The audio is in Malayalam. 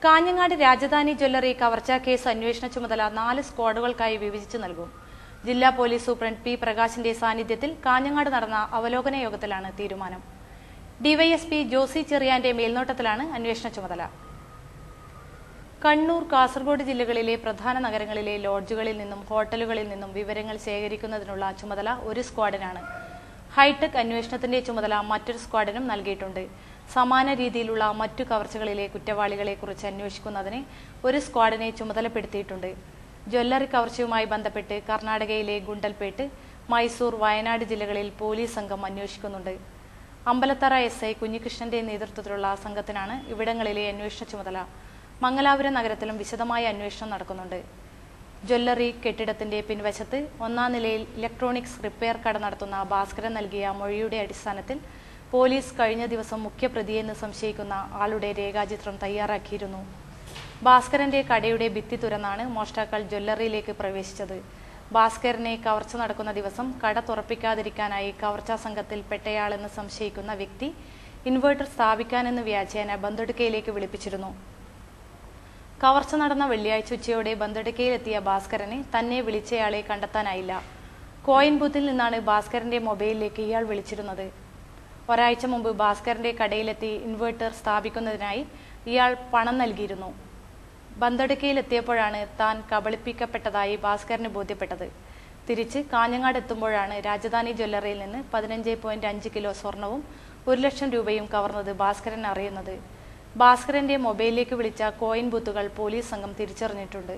കാഞ്ഞങ്ങാട് രാജധാനി ജ്വല്ലറി കവർച്ചാ കേസ് അന്വേഷണ ചുമതല 4 സ്ക്വാഡുകൾക്കായി വിഭജിച്ചു നൽകും. ജില്ലാ പോലീസ് സൂപ്രണ്ട് പി പ്രകാശിന്റെ സാന്നിധ്യത്തിൽ കാഞ്ഞങ്ങാട് നടന്ന അവലോകന യോഗത്തിലാണ് തീരുമാനം. ഡിവൈഎസ്പി ജോസി ചെറിയാന്റെ മേൽനോട്ടത്തിലാണ് അന്വേഷണ ചുമതല. കണ്ണൂർ, കാസർഗോഡ് ജില്ലകളിലെ പ്രധാന നഗരങ്ങളിലെ ലോഡ്ജുകളിൽ നിന്നും ഹോട്ടലുകളിൽ നിന്നും വിവരങ്ങൾ ശേഖരിക്കുന്നതിനുള്ള ചുമതല ഒരു സ്ക്വാഡിനാണ്. ഹൈടെക് അന്വേഷണത്തിന്റെ ചുമതല മറ്റൊരു സ്ക്വാഡിനും നൽകിയിട്ടുണ്ട്. സമാന രീതിയിലുള്ള മറ്റു കവർച്ചകളിലെ കുറ്റവാളികളെക്കുറിച്ച് അന്വേഷിക്കുന്നതിന് ഒരു സ്ക്വാഡിനെ ചുമതലപ്പെടുത്തിയിട്ടുണ്ട്. ജ്വല്ലറി കവർച്ചയുമായി ബന്ധപ്പെട്ട് കർണാടകയിലെ ഗുണ്ടൽപേട്ട്, മൈസൂർ, വയനാട് ജില്ലകളിൽ പോലീസ് സംഘം അന്വേഷിക്കുന്നുണ്ട്. അമ്പലത്തറ SI കുഞ്ഞികൃഷ്ണന്റെ നേതൃത്വത്തിലുള്ള സംഘത്തിനാണ് ഇവിടങ്ങളിലെ അന്വേഷണ ചുമതല. മംഗലാപുരം നഗരത്തിലും വിശദമായ അന്വേഷണം നടക്കുന്നുണ്ട്. ജ്വല്ലറി കെട്ടിടത്തിന്റെ പിൻവശത്ത് 1ാം നിലയിൽ ഇലക്ട്രോണിക്സ് റിപ്പയർ കട നടത്തുന്ന ഭാസ്കരൻ നൽകിയ മൊഴിയുടെ അടിസ്ഥാനത്തിൽ പോലീസ് കഴിഞ്ഞ ദിവസം മുഖ്യപ്രതിയെന്ന് സംശയിക്കുന്ന ആളുടെ രേഖാചിത്രം തയ്യാറാക്കിയിരുന്നു. ഭാസ്കരന്റെ കടയുടെ ഭിത്തി തുറന്നാണ് മോഷ്ടാക്കൾ ജ്വല്ലറിയിലേക്ക് പ്രവേശിച്ചത്. ഭാസ്കരനെ കവർച്ച നടക്കുന്ന ദിവസം കട തുറപ്പിക്കാതിരിക്കാനായി കവർച്ചാ സംഘത്തിൽ പെട്ടയാളെന്ന് സംശയിക്കുന്ന വ്യക്തി ഇൻവെർട്ടർ സ്ഥാപിക്കാനെന്ന് വ്യാജേന ബന്തെടുക്കയിലേക്ക് വിളിപ്പിച്ചിരുന്നു. കവർച്ച നടന്ന വെള്ളിയാഴ്ച ഉച്ചയോടെ ബന്തെടുക്കയിലെത്തിയ ഭാസ്കരനെ തന്നെ വിളിച്ചയാളെ കണ്ടെത്താനായില്ല. കോയിൻ ബൂത്തിൽ നിന്നാണ് ഭാസ്കരന്റെ മൊബൈലിലേക്ക് ഇയാൾ വിളിച്ചിരുന്നത്. ഒരാഴ്ച മുമ്പ് ഭാസ്കരന്റെ കടയിലെത്തി ഇൻവെർട്ടർ സ്ഥാപിക്കുന്നതിനായി ഇയാൾ പണം നൽകിയിരുന്നു. ബന്തെടുക്കയിലെത്തിയപ്പോഴാണ് താൻ കബളിപ്പിക്കപ്പെട്ടതായി ഭാസ്കരന് ബോധ്യപ്പെട്ടത്. തിരിച്ച് കാഞ്ഞങ്ങാട് എത്തുമ്പോഴാണ് രാജധാനി ജ്വല്ലറിയിൽ നിന്ന് 15.5 കിലോ സ്വർണവും 1 ലക്ഷം രൂപയും കവർന്നത് ഭാസ്കരൻ അറിയുന്നത്. ഭാസ്കരന്റെ മൊബൈലിലേക്ക് വിളിച്ച കോയിൻ ബൂത്തുകൾ പോലീസ് സംഘം തിരിച്ചറിഞ്ഞിട്ടുണ്ട്.